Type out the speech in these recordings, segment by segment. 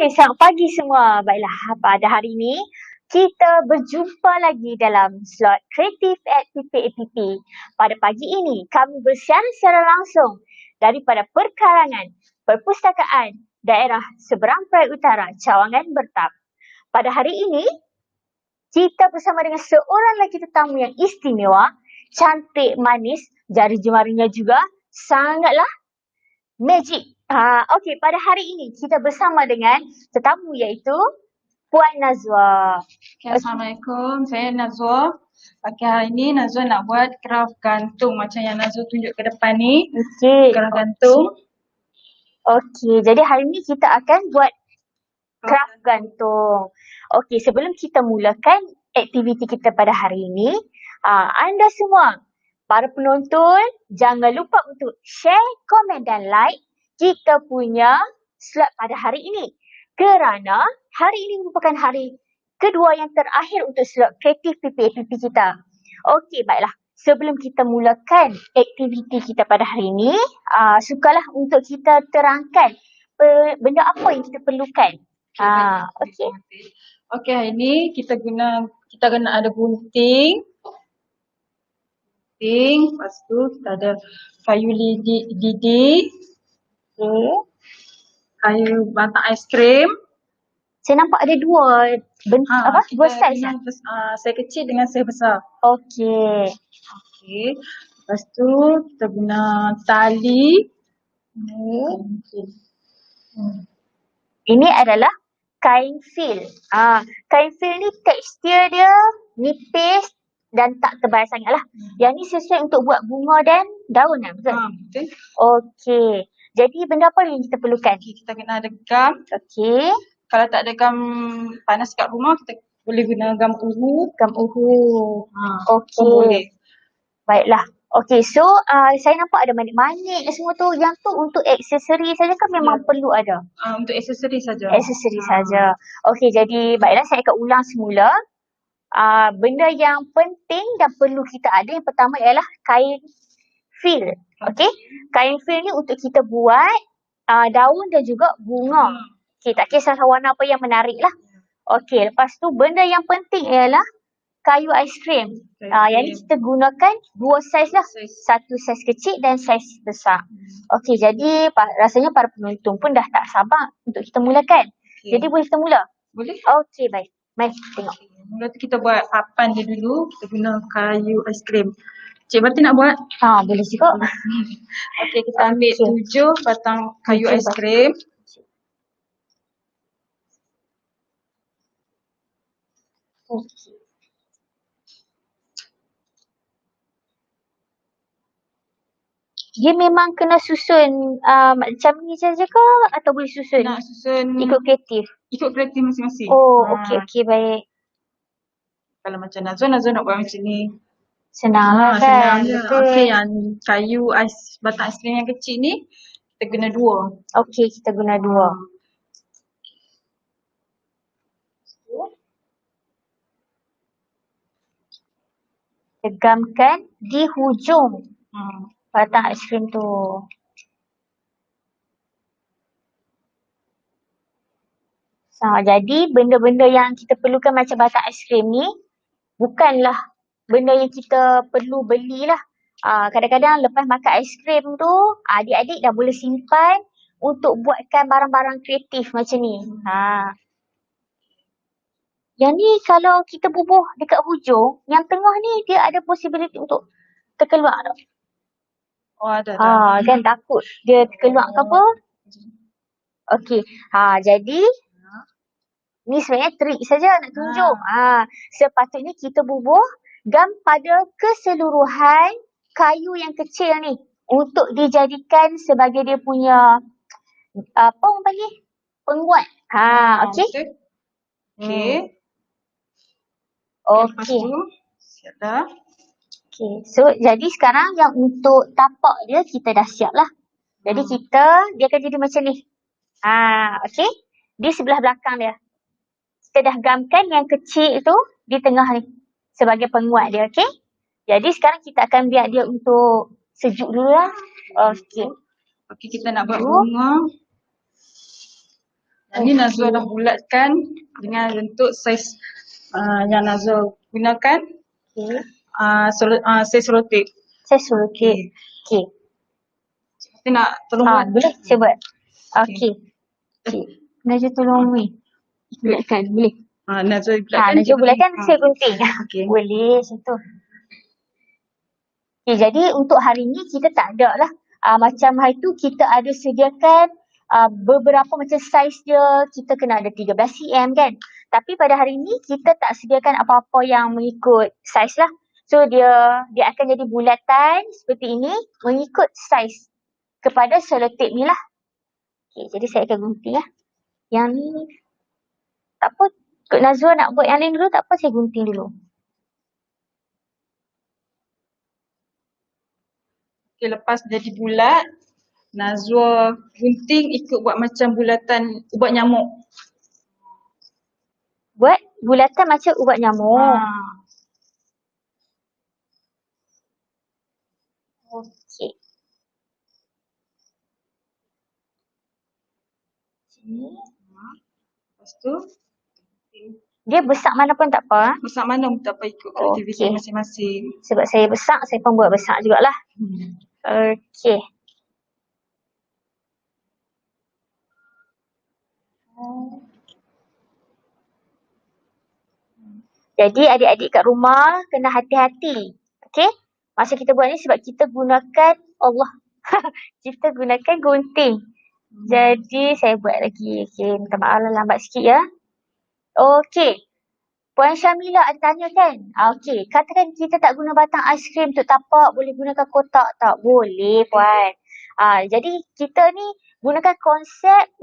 Hai, selamat pagi semua. Baiklah, pada hari ini kita berjumpa lagi dalam slot Kreatif at PPAPP. Pada pagi ini, kami bersiaran secara langsung daripada Perkarangan Perpustakaan Daerah Seberang Peraya Utara, Cawangan Bertap. Pada hari ini, kita bersama dengan seorang lelaki tetamu yang istimewa, cantik, manis, jari jemarinya juga sangatlah magic. Okey, pada hari ini kita bersama dengan tetamu iaitu Puan Nazwa. Assalamualaikum, saya Nazwa. Pagi hari ini Nazwa nak buat craft gantung macam yang Nazwa tunjuk ke depan ni. Okey. Craft gantung. Okey, jadi hari ini kita akan buat craft gantung. Okey, sebelum kita mulakan aktiviti kita pada hari ini, anda semua, para penonton, jangan lupa untuk share, komen dan like kita punya slot pada hari ini. Kerana hari ini merupakan hari kedua yang terakhir untuk slot kreatif PPAPP kita. Okey, baiklah. Sebelum kita mulakan aktiviti kita pada hari ini, sukalah untuk kita terangkan benda apa yang kita perlukan. Okey. Okey, hari ini kita kena ada gunting. Lepas tu kita ada kayu lidi. Okay. Kayu batang aiskrim. Saya nampak ada dua dua saiz. Saiz kecil dengan saiz besar. Okey. Okey. Lepas tu kita guna tali. Ini adalah kain fil. Kain fil ni tekstur dia nipis dan tak tebal sangatlah. Yang ni sesuai untuk buat bunga dan daun lah, betul? Betul. Okey. Jadi benda apa yang kita perlukan? Kita kena ada gam. Okey. Kalau tak ada gam panas kat rumah, kita boleh guna gam uhu. Gam uhu. Okey. Boleh. Baiklah. Okey, so saya nampak ada manik-manik semua tu. Yang tu untuk aksesori saja kan memang perlu ada? Untuk aksesori saja. Aksesori saja. Okey, jadi baiklah saya akan ulang semula. Benda yang penting dan perlu kita ada yang pertama ialah kain fil. Okey, kain fil ni untuk kita buat daun dan juga bunga. Okey, tak kisah warna apa yang menarik lah. Okey, lepas tu benda yang penting ialah kayu aiskrim. Yang ni kita gunakan dua saiz lah. Satu saiz kecil dan saiz besar. Okey, jadi rasanya para penonton pun dah tak sabar untuk kita mulakan. Jadi boleh kita mula? Boleh. Okey, baik. Mari tengok. Mula tu kita buat papan dia dulu. Kita guna kayu aiskrim. Cik Berti nak buat? Boleh juga. Okey, kita ambil 7 batang kayu aiskrim. Okey. Dia memang kena susun macam ni saja ke atau boleh susun? Nak susun ikut kreatif. Ikut kreatif masing-masing. Okey, baik. Kalau macam Nazwa nak buat macam ni. Senang kan? Senang je. Okey, yang kayu batang aiskrim yang kecil ni kita guna 2. Okey, kita guna 2. Tegamkan di hujung batang aiskrim tu. Jadi benda-benda yang kita perlukan macam batang aiskrim ni bukanlah benda yang kita perlu belilah. Kadang-kadang lepas makan aiskrim tu, adik-adik dah boleh simpan untuk buatkan barang-barang kreatif macam ni. Yang ni kalau kita bubuh dekat hujung, yang tengah ni dia ada possibility untuk terkeluar tak? Ada. Kan takut dia terkeluar ke apa? Okey. Jadi ni sebenarnya trik saja nak tunjuk. Sepatutnya kita bubuh gam pada keseluruhan kayu yang kecil ni untuk dijadikan sebagai dia punya apa orang panggil? Penguat. Okey. Okey. Okey. Siap dah. Okey. So jadi sekarang yang untuk tapak dia kita dah siap lah. Jadi dia akan jadi macam ni. Okey. Di sebelah belakang dia. Kita dah gamkan yang kecil tu di tengah ni sebagai penguat dia, okey? Jadi sekarang kita akan biar dia untuk sejuk dulu lah. Okey. Okey, kita nak buat bunga. Yang ni Nazwa dah bulatkan dengan bentuk saiz yang Nazwa gunakan. Saiz selotip. Saya suruh okey. Kita nak tolong buat. Boleh saya buat. Okey. Najwa tolong ni. Bulatkan boleh. Nazwa bulatkan. Najwa bulatkan saya gunting. Okey. Boleh macam tu. Okay, jadi untuk hari ni kita tak ada lah. Macam hari tu kita ada sediakan beberapa macam saiz dia. Kita kena ada 13 cm kan. Tapi pada hari ni kita tak sediakan apa-apa yang mengikut saiz lah. So dia akan jadi bulatan seperti ini mengikut saiz kepada selotip ni lah. Okay, jadi saya akan gunting lah. Yang ni tak apa. Nazwa nak buat yang lain dulu tak apa, saya gunting dulu. Okay, lepas jadi bulat, Nazwa gunting ikut buat macam bulatan ubat nyamuk. Buat bulatan macam ubat nyamuk. Okey. Sini. Lepas tu, dia besar mana pun tak apa. besar mana pun tak apa, ikut aktiviti masing-masing. Sebab saya besar, saya pun buat besar jugalah. Okey. Jadi adik-adik kat rumah kena hati-hati. Okey? Masa kita buat ni sebab kita gunakan kita gunakan gunting. Jadi saya buat lagi. Okey, minta maaf lah lambat sikit ya. Okey. Puan Syamila ada tanya kan? Okey, katakan kita tak guna batang aiskrim untuk tapak, boleh gunakan kotak tak? Boleh Puan. Jadi kita ni gunakan konsep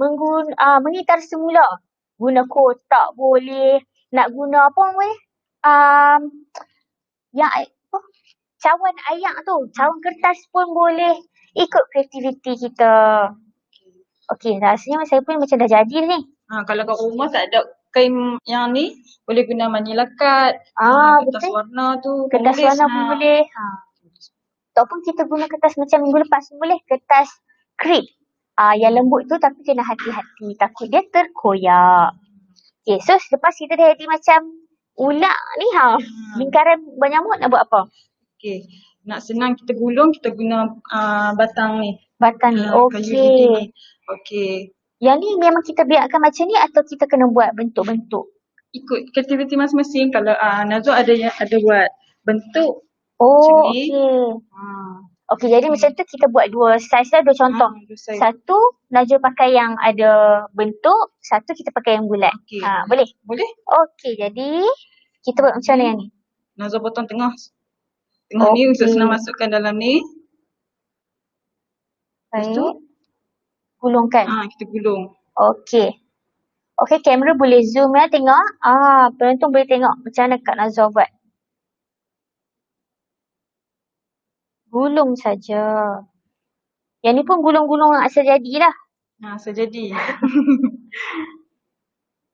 mengitar semula. Guna kotak boleh. Nak guna apa boleh? Cawan ayak tu, cawan kertas pun boleh. Ikut kreativiti kita. Okey, rasanya saya pun macam dah jadi ni. Kalau kat rumah tak ada kain yang ni, boleh guna manila cut. Kertas Betul. warna tu. Kertas warna pun boleh. Ataupun kita guna kertas macam minggu lepas pun boleh. Kertas krip. Yang lembut tu tapi kena hati-hati. Takut dia terkoyak. Okay, so selepas kita dah jadi macam ular ni lingkaran bernyamuk nak buat apa? Okay. Nak senang kita gulung, kita guna batang ni. Batang ni. Okey. Okey. Yang ni memang kita biarkan macam ni atau kita kena buat bentuk-bentuk? Ikut kreativiti masing-masing. Kalau Nazwa ada buat bentuk macam ni. Okey, jadi macam tu kita buat dua saiz lah, dua contoh. Satu Najwa pakai yang ada bentuk, satu kita pakai yang bulat. Okay. Boleh? Boleh. Okey, jadi kita buat macam mana yang ni? Nazwa potong tengah. Tengah ni untuk senang masukkan dalam ni. Baik. Gulungkan. Kita gulung. Okey. Okey, kamera boleh zoom ya, tengok. Penonton boleh tengok macam mana Kak Nazwa buat. Gulung saja. Yang ni pun gulung-gulung asal jadilah. Asal jadi.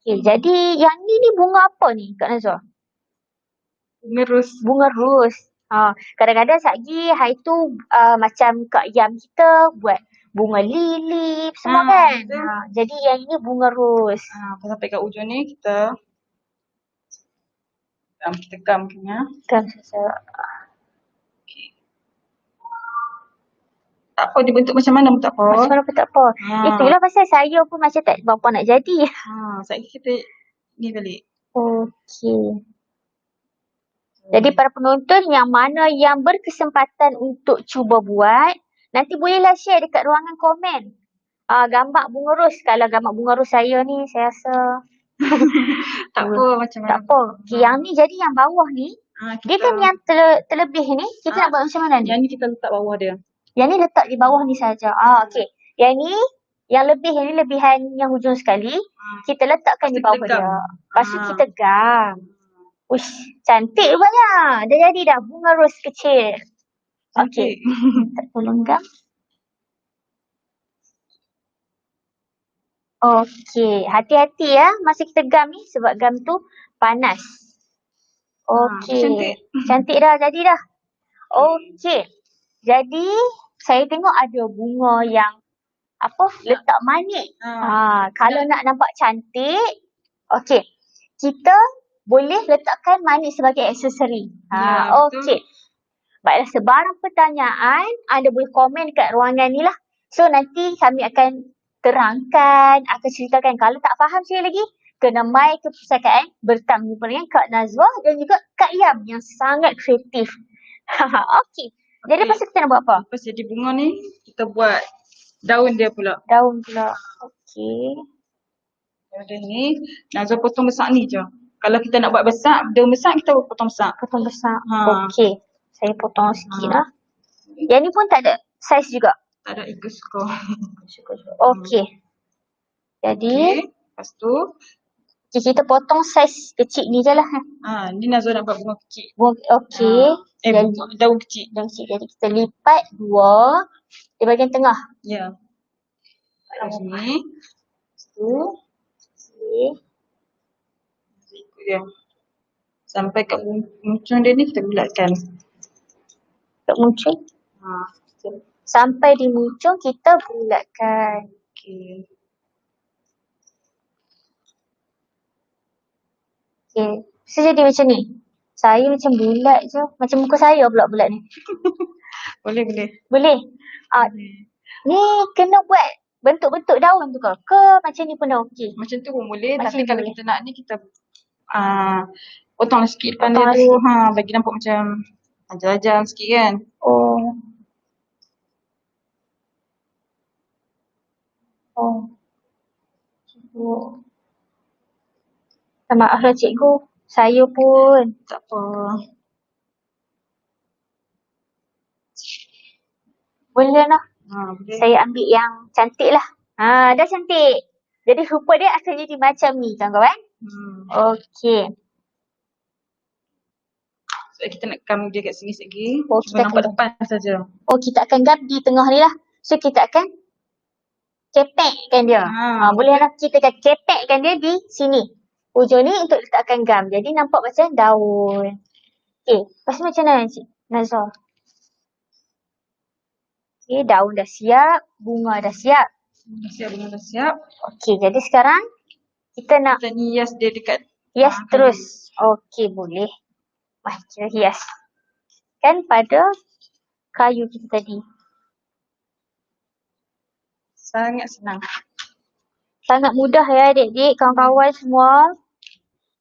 Okey, jadi yang ni bunga apa ni Kak Nazwa? Bunga ros. Bunga ros. Kadang-kadang satgi hari tu macam Kak Yam kita buat bunga lili semua kan. Jadi yang ini bunga ros. Sampai kat ujung ni kita gam kena. Gam saja. Tak apa, dia bentuk macam mana pun tak apa. Macam mana pun tak apa. Itulah pasal saya pun macam tak berapa nak jadi. Sekejap kita ni balik. Okey. Jadi para penonton yang mana yang berkesempatan untuk cuba buat, nanti bolehlah share dekat ruangan komen. Gambar bunga ros. Kalau gambar bunga ros saya ni, saya rasa tak apa macam mana. Tak apa. Okay, yang ni jadi yang bawah ni, dia kan yang terlebih ni, kita nak buat macam mana ni? Yang ni kita letak bawah dia. Yang ni letak di bawah ni saja. Okey. Yang ni, yang lebih ni lebihan yang hujung sekali, kita letakkan di bawah dia. Lepas tu kita gam. Uish, cantik rupanya. Dah jadi dah bunga ros kecil. Okey. Tak tolong gam. Okey, hati-hati ya masa kita gam ni sebab gam tu panas. Okey. Cantik dah, jadi dah. Okey. Jadi saya tengok ada bunga yang letak manik. Kalau nak nampak cantik, okey. Kita boleh letakkan manik sebagai aksesori. Okey. Baiklah, sebarang pertanyaan anda boleh komen kat ruangan ni lah. So nanti kami akan terangkan, akan ceritakan. Kalau tak faham sekali lagi, kena mai ke perpustakaan bertemu dengan Kak Nazwa dan juga Kak Yam yang sangat kreatif. Okey. Jadi lepas tu kita nak buat apa? Lepas jadi bunga ni, kita buat daun dia pula. Daun pula. Okey. Daun dia ni, Nazwa potong besar ni je. Kalau kita nak buat besar, daun besar kita potong besar. Potong besar. Okey. Saya potong sikit lah. Yang ni pun tak ada saiz juga? Tak ada, ikut suka. Okey. Jadi, lepas tu, kita potong saiz kecil ni je lah. Ni Nazwa nak buat bunga kecil. Okey. Daun kecil. Daun kecil. Jadi kita lipat 2 di bahagian tengah. Ya. Kat sini. Lepas tu. Ikut dia. Sampai kat muncung dia ni kita bulatkan. Kat muncung? Sampai di muncung kita bulatkan. Okey. Okey. So jadi macam ni. Saya macam bulat je. Macam muka saya pula bulat ni. Boleh. Boleh? Ni kena buat bentuk-bentuk daun tu ke? Ke macam ni pun dah okey? Macam tu pun boleh. Macam Tapi kalau boleh. kita nak ni, kita potong sikit depan dia tu. Bagi nampak macam ajang-ajang sikit kan. Maaflah cikgu. Saya pun. Tak apa. Boleh lah. Boleh. Saya ambil yang cantik lah. Dah cantik. Jadi rupa dia akan jadi macam ni, kawan-kawan. Okey. So kita nak gam dia kat sini lagi. Kita nampak depan saja. Kita akan gam di tengah ni lah. So kita akan kepekkan dia. Boleh lah, kita akan kepekkan dia di sini. Hujung ni untuk letakkan gam. Jadi nampak macam daun. Okey. Lepas tu macam mana Cik Nazwa? Okey, daun dah siap. Bunga dah siap. Bunga dah siap. Okey, jadi sekarang kita nak kita ni hias dia dekat. Hias terus. Okey, boleh. Kita hias. Kan pada kayu kita tadi. Sangat senang. Sangat mudah ya adik-adik, kawan-kawan semua.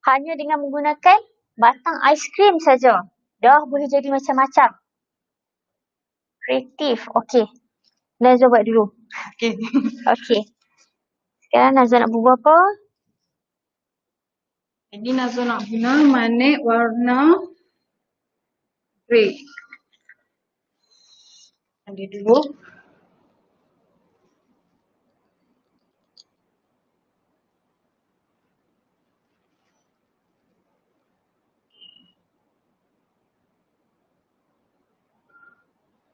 Hanya dengan menggunakan batang aiskrim saja. Dah boleh jadi macam-macam. Kreatif. Okey. Nazwa buat dulu. Okey. Sekarang Nazwa nak buat apa? Ini Nazwa nak guna manik warna grey. Ambil dulu.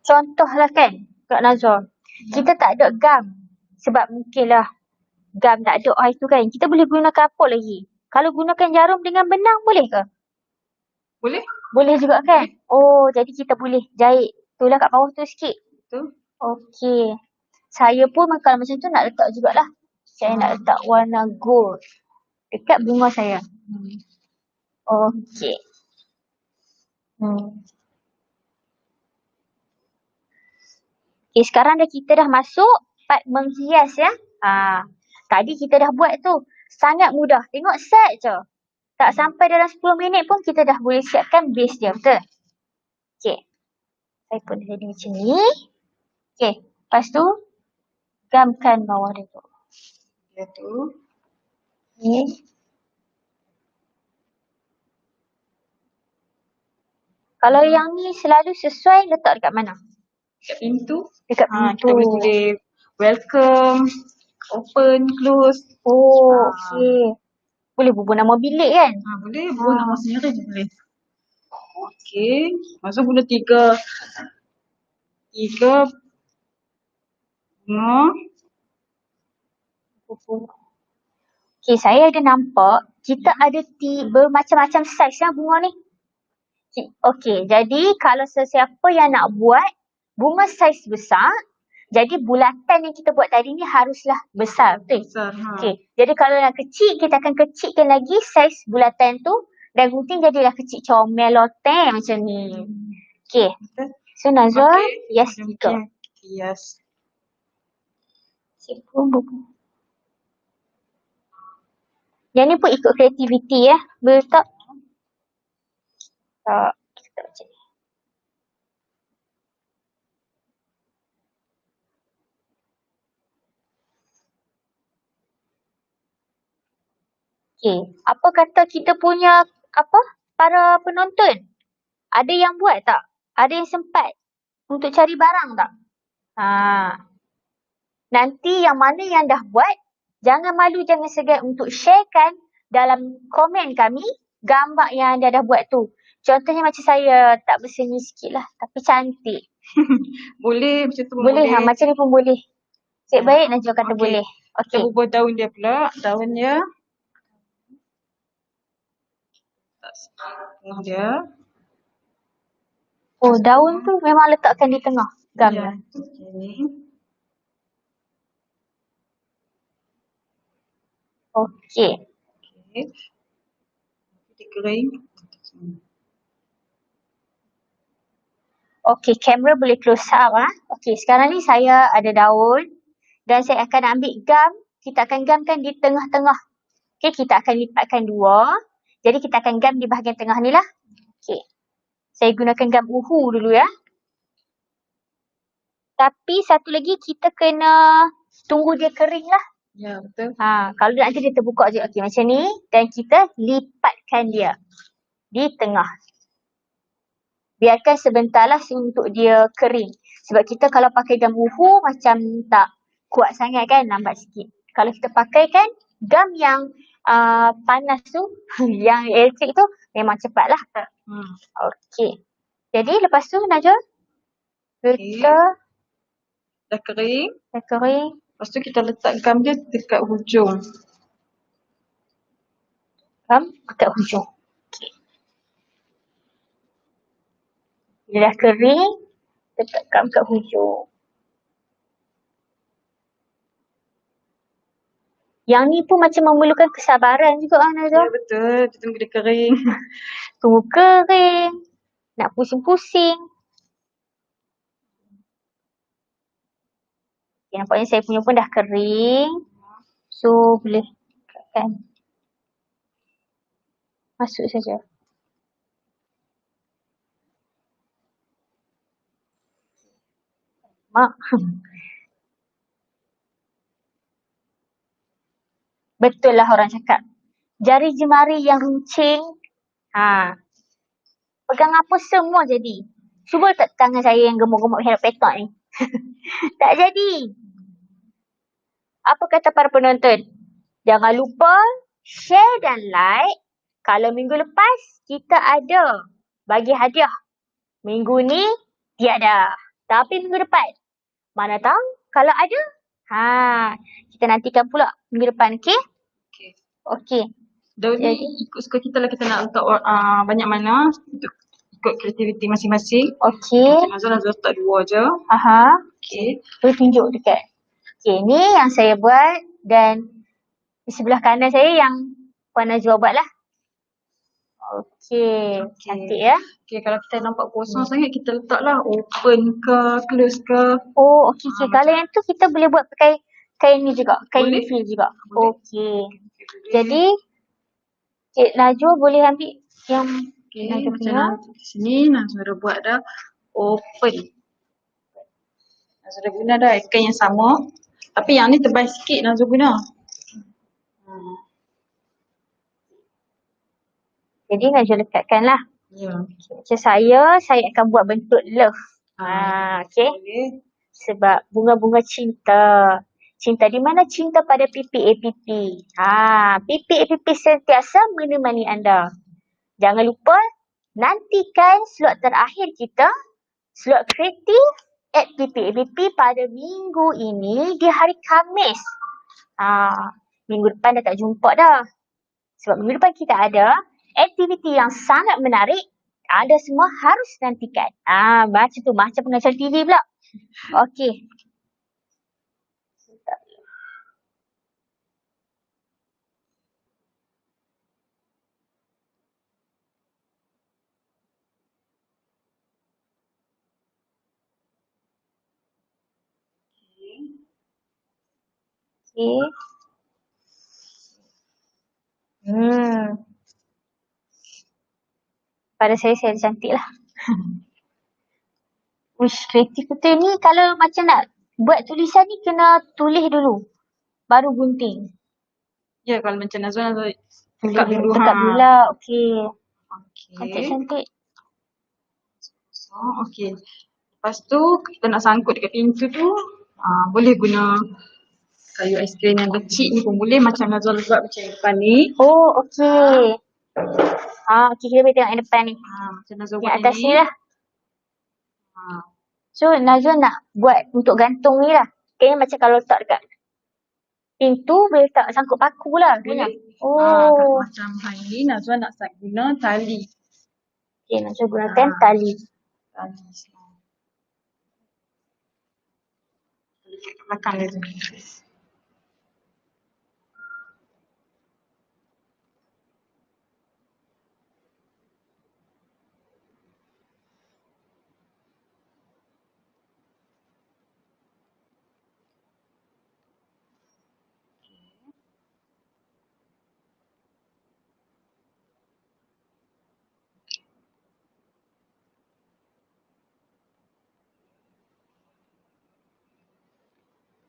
Contohlah kan, Kak Nazwa. Kita tak ada gam. Sebab mungkinlah gam tak ada air tu kan. Kita boleh gunakan apa lagi? Kalau gunakan jarum dengan benang boleh ke? Boleh. Boleh juga kan? Jadi kita boleh jahit. Itulah kat bawah tu sikit. Betul. Okey. Saya pun kalau macam tu nak letak jugalah. Saya nak letak warna gold dekat bunga saya. Okey. Okey, sekarang kita dah masuk part menghias ya. Tadi kita dah buat tu. Sangat mudah. Tengok set je. Tak sampai dalam 10 minit pun kita dah boleh siapkan base dia. Betul? Okey. Saya pun jadi macam ni. Okey. Lepas tu, gamkan bawah dia tu. Dia tu. Okey. Kalau yang ni selalu sesuai, letak dekat mana? Dekat pintu. Dekat pintu. Kita boleh tulis welcome, open, close. Okey. Boleh bubuh nama bilik kan? Boleh. Bubuh nama sendiri je boleh. Okey. Masuk guna 3 bunga. Okey, saya ada nampak kita ada bermacam-macam saiz lah bunga ni. Okey, jadi kalau sesiapa yang nak buat bunga saiz besar, Jadi bulatan yang kita buat tadi ni haruslah besar, betul? Besar. Okey. Jadi kalau yang kecil, kita akan kecilkan lagi saiz bulatan tu dan gunting jadilah kecil comel loteng macam ni. Okey. So Nazwa, yes juga. Yes. Yang ni pun ikut kreativiti ya. Betul tak? Tak. Kita macam ni. Okey. Apa kata kita punya para penonton? Ada yang buat tak? Ada yang sempat untuk cari barang tak? Nanti yang mana yang dah buat, jangan malu, jangan segan untuk sharekan dalam komen kami gambar yang anda dah buat tu. Contohnya macam saya tak berseni sikit lah, tapi cantik. Boleh macam tu pun Boleh. boleh. Macam ni pun boleh. Cik baik Najwa kata boleh. Kita Okey. ubah daun dia pula. Daun dia. Tengah dia. Oh, daun tu memang letakkan di tengah gam Ya. dia. Okey. Okey. Okey. Dia kering. Okey, kamera boleh close up Okey, sekarang ni saya ada daun dan saya akan ambil gam. Kita akan gamkan di tengah-tengah. Okey, kita akan lipatkan dua. Jadi kita akan gam di bahagian tengah ni lah. Okey. Saya gunakan gam uhu dulu ya. Tapi satu lagi kita kena tunggu dia kering lah. Ya, betul. Kalau nanti dia terbuka je. Okey, macam ni. Dan kita lipatkan dia di tengah. Biarkan sebentar lah untuk dia kering. Sebab kita kalau pakai gam uhu macam tak kuat sangat kan, lambat sikit. Kalau kita pakai kan gam yang panas tu, yang elektrik tu memang cepat lah. Okey. Jadi lepas tu Najwa, kita dah kering. Lepas tu kita letak gam dia dekat hujung. Gam dekat hujung. Okey. Bila dah kering, letak gam dekat hujung. Yang ni pun macam memerlukan kesabaran juga Najwa. Ya, betul. Kita tunggu dia kering. Tunggu kering. Nak pusing-pusing. Okay, nampaknya saya punya pun dah kering. So, boleh kan masuk saja. Mak. Betul lah orang cakap. Jari jemari yang runcing. Pegang apa semua jadi. Cuba letak tangan saya yang gemuk-gemuk head petak ni. Tak jadi. Apa kata para penonton? Jangan lupa share dan like. Kalau minggu lepas kita ada bagi hadiah. Minggu ni tiada. Tapi minggu depan. Mana tahu kalau ada. Kita nantikan pula minggu depan. Okey. Daun ni ikut suka kita lah, kita nak letak banyak mana. Ikut kreativiti masing-masing. Okey. Nazwa letak 2 je. Okey. Boleh tunjuk dekat. Okey, ni yang saya buat dan di sebelah kanan saya yang Puan Najwa buat lah. Okey, cantik ya. Okey, kalau kita nampak kosong sangat, kita letaklah open ke, close ke. Oh, okey. Kalau yang tu kita boleh buat pakai kain ni juga, kain refill juga. Okey. Jadi, Cik Najwa boleh ambil yang Najwa punya. Di sini Najwa dah buat dah open. Nazwa dah guna dah kain yang sama. Tapi yang ni tebal sikit Nazwa guna. Jadi Najwa lekatkan lah. Ya. Macam saya akan buat bentuk love. Okey. Sebab bunga-bunga cinta. Cinta di mana? Cinta pada pipi APP. Pipi APP sentiasa menemani anda. Jangan lupa nantikan slot terakhir kita. Slot kreatif at pipi APP pada minggu ini di hari Khamis. Minggu depan dah tak jumpa dah. Sebab minggu depan kita ada aktiviti yang sangat menarik. Anda semua harus nantikan. Macam tu. Macam pengacara TV pula. Okey. Okey. Pada saya cantik lah. Uish, kreatif betul ni. Kalau macam nak buat tulisan ni kena tulis dulu. Baru gunting. Ya, kalau macam Nazwa Tulis tekat dulu. Tekat pula. Okey. Okey. Cantik-cantik. So, okey. Lepas tu kita nak sangkut dekat pintu tu, boleh guna kayu aiskrim yang kecil ni pun boleh, macam Nazwa buat macam yang depan ni. Oh, okey. Okey, kita boleh tengok yang depan ni. Macam Nazwa Yang buat atas ni. ni lah. So, Nazwa nak buat untuk gantung ni lah. Kayaknya macam kalau letak dekat pintu, boleh letak sangkut paku lah. Boleh. Oh. Macam hari ni Nazwa nak start guna tali. Okey, Nazwa gunakan tali. Tali. Dekat belakang dia tu.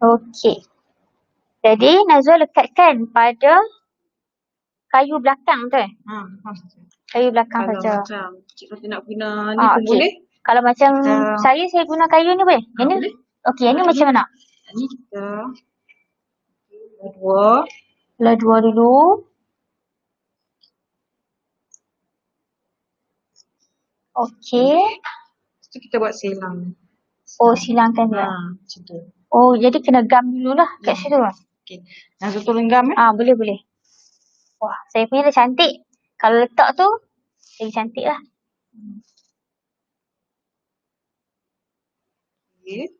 Okey. Jadi, Nazwa lekatkan pada kayu belakang tu Kayu belakang Kalau saja. macam cikgu nak guna ni pun Okey. boleh. Kalau macam saya guna kayu ni boleh? Yang ni? Boleh. Okey, yang ni macam mana? Yang ni kita dua. Belah dua dulu. Okey. Lepas tu kita buat silang. Oh, silangkan dia. Macam tu. Oh, jadi kena gam dululah kat situ. Okey. Nazwa tolong gam Boleh. Wah, saya punya dah cantik. Kalau letak tu, lagi cantik lah. Okey.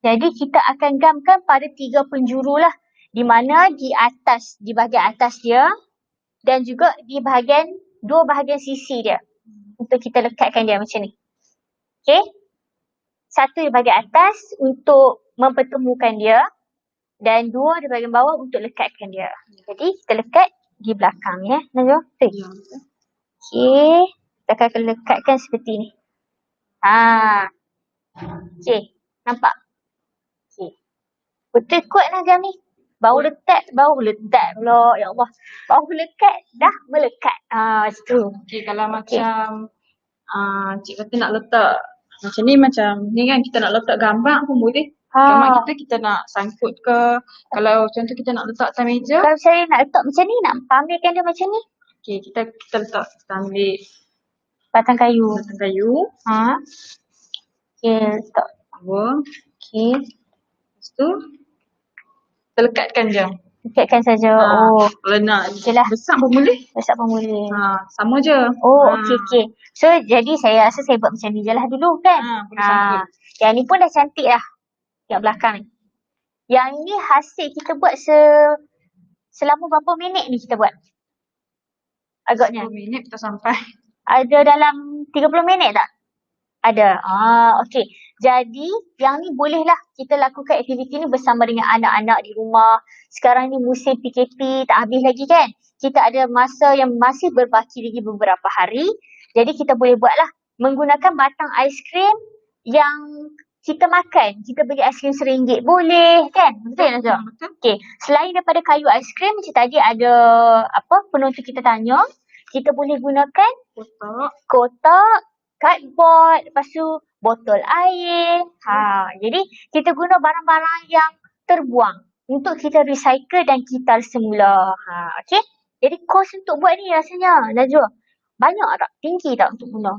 Jadi kita akan gamkan pada 3 penjuru lah. Di mana di atas, di bahagian atas dia dan juga di bahagian, 2 bahagian sisi dia. Untuk kita lekatkan dia macam ni. Okey. Satu di bahagian atas untuk mempertemukan dia dan 2 di bahagian bawah untuk lekatkan dia. Jadi kita lekat di belakang ya. Nazwa. Ya. Okey. Kita akan lekatkan seperti ni. Okey. Nampak? Okey. Betul kuat lah gam ni. Baru letak pula. Ya Allah. Baru lekat, dah melekat. Macam tu. Okey, kalau macam cik kata nak letak macam ni kan kita nak letak gambar pun boleh. Gambar kita nak sangkut ke. Kalau contoh kita nak letak atas meja. Kalau saya nak letak macam ni, nak pamerkan dia macam ni. Okey, kita letak, kita ambil batang kayu. Okey, letak. Okey. Lepas tu kita lekatkan je. Lekatkan saja. Kalau nak besar pun boleh. Sama je. Okey. So, jadi saya rasa saya buat macam ni je lah dulu kan. Boleh sangkut. Yang ni pun dah cantik lah. Yang belakang ni. Yang ni hasil kita buat selama berapa minit ni kita buat? Agaknya. 10 minit kita sampai. Ada dalam 30 minit tak? Ada. Okey. Jadi, yang ni bolehlah kita lakukan aktiviti ni bersama dengan anak-anak di rumah. Sekarang ni musim PKP tak habis lagi kan? Kita ada masa yang masih berbaki lagi beberapa hari. Jadi, kita boleh buatlah menggunakan batang aiskrim yang kita makan. Kita beli aiskrim RM1 boleh kan? Betul tak? Okey. Selain daripada kayu aiskrim, macam tadi ada penonton kita tanya. Kita boleh gunakan kotak, cardboard, lepas tu botol air. Jadi kita guna barang-barang yang terbuang untuk kita recycle dan kita semula. Okey. Jadi kos untuk buat ni rasanya Najwa banyak tak? Tinggi tak untuk guna?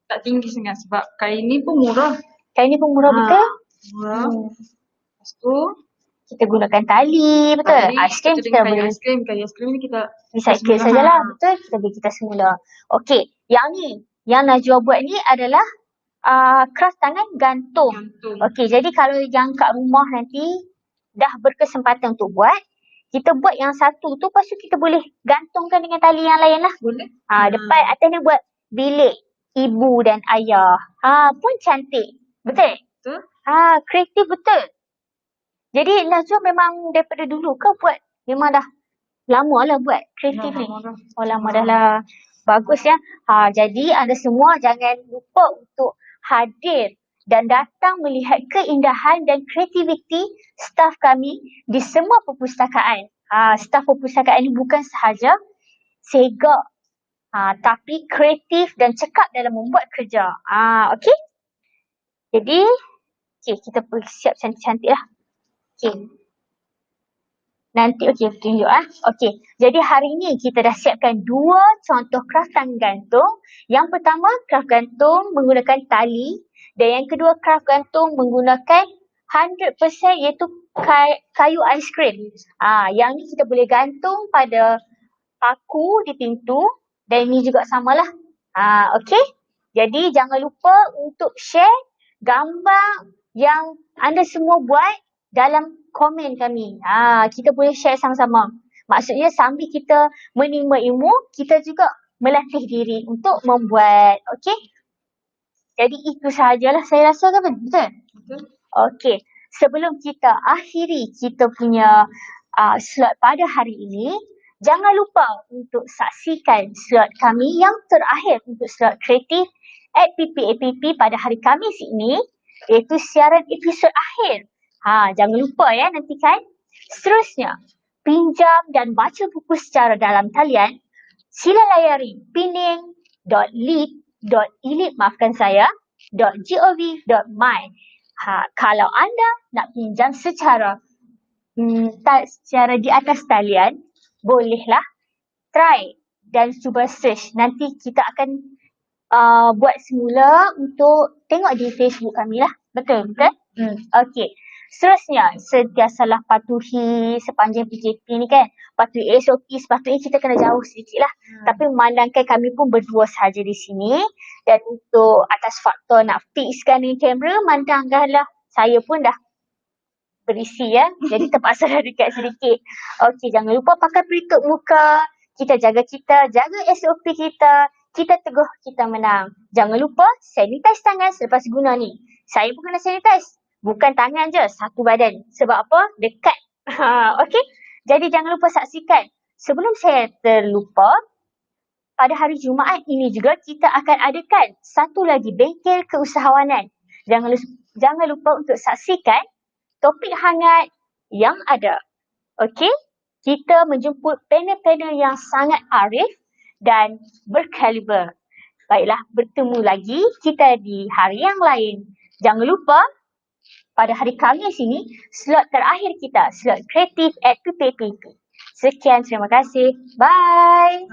Tak tinggi sangat sebab kain ni pun murah. Kain ni pun murah betul? Murah. Lepas tu kita gunakan tali, betul? Aiskrim kita boleh kayu aiskrim ni kita recycle sajalah, betul? Kita bagi kita semula. Okey, yang ni, yang Najwa buat ni adalah kraft tangan gantung. Okey, jadi kalau yang kat rumah nanti dah berkesempatan untuk buat, kita buat yang satu tu, lepas tu kita boleh gantungkan dengan tali yang lain lah. Boleh. Depan atas ni buat bilik ibu dan ayah. Pun cantik. Betul? Betul? Kreatif betul. Jadi Najwa memang daripada dulu ke buat? Memang dah lama lah buat kreatif ni. Lama dah. Oh, lama dah lah. Bagus ya. Jadi anda semua jangan lupa untuk hadir dan datang melihat keindahan dan kreativiti staf kami di semua perpustakaan. Staf perpustakaan ini bukan sahaja segak, tapi kreatif dan cekap dalam membuat kerja. Okey? Jadi, kita siap cantik-cantik lah. Nanti tunjuk Okey. Jadi hari ini kita dah siapkan 2 contoh kraftan gantung. Yang pertama kraft gantung menggunakan tali dan yang kedua kraft gantung menggunakan 100% iaitu kayu aiskrim. Yang ni kita boleh gantung pada paku di pintu dan ini juga samalah. Okey. Jadi jangan lupa untuk share gambar yang anda semua buat dalam komen kami. Kita boleh share sama-sama. Maksudnya sambil kita menimba ilmu, kita juga melatih diri untuk membuat. Okey? Jadi itu sahajalah saya rasa kan, betul? Betul. Okey. Sebelum kita akhiri kita punya slot pada hari ini, jangan lupa untuk saksikan slot kami yang terakhir untuk slot kreatif at PPAPP pada hari Khamis ini, iaitu siaran episod akhir. Jangan lupa ya nantikan. Seterusnya, pinjam dan baca buku secara dalam talian, sila layari pening.lead.gov.my. Kalau anda nak pinjam secara di atas talian, bolehlah try dan cuba search. Nanti kita akan buat semula untuk tengok di Facebook kami lah. Betul? Okey. Seterusnya, sentiasalah patuhi sepanjang PKP ni kan. Patuhi SOP, sepatutnya kita kena jauh sedikit lah. Tapi memandangkan kami pun berdua sahaja di sini. Dan untuk atas faktor nak fixkan ni kamera, mandangkanlah saya pun dah berisi ya. Jadi terpaksa dah dekat sedikit. Okey, jangan lupa pakai pelitup muka. Kita, jaga SOP kita. Kita teguh, kita menang. Jangan lupa sanitize tangan selepas guna ni. Saya pun kena sanitize. Bukan tangan je, satu badan. Sebab apa? Dekat. Okey? Jadi jangan lupa saksikan. Sebelum saya terlupa, pada hari Jumaat ini juga kita akan adakan satu lagi bengkel keusahawanan. Jangan lupa untuk saksikan topik hangat yang ada. Okey? Kita menjemput panel-panel yang sangat arif dan berkaliber. Baiklah, bertemu lagi kita di hari yang lain. Jangan lupa, pada hari Khamis ini, slot terakhir kita, slot kreatif at PPAPP. Sekian, terima kasih. Bye.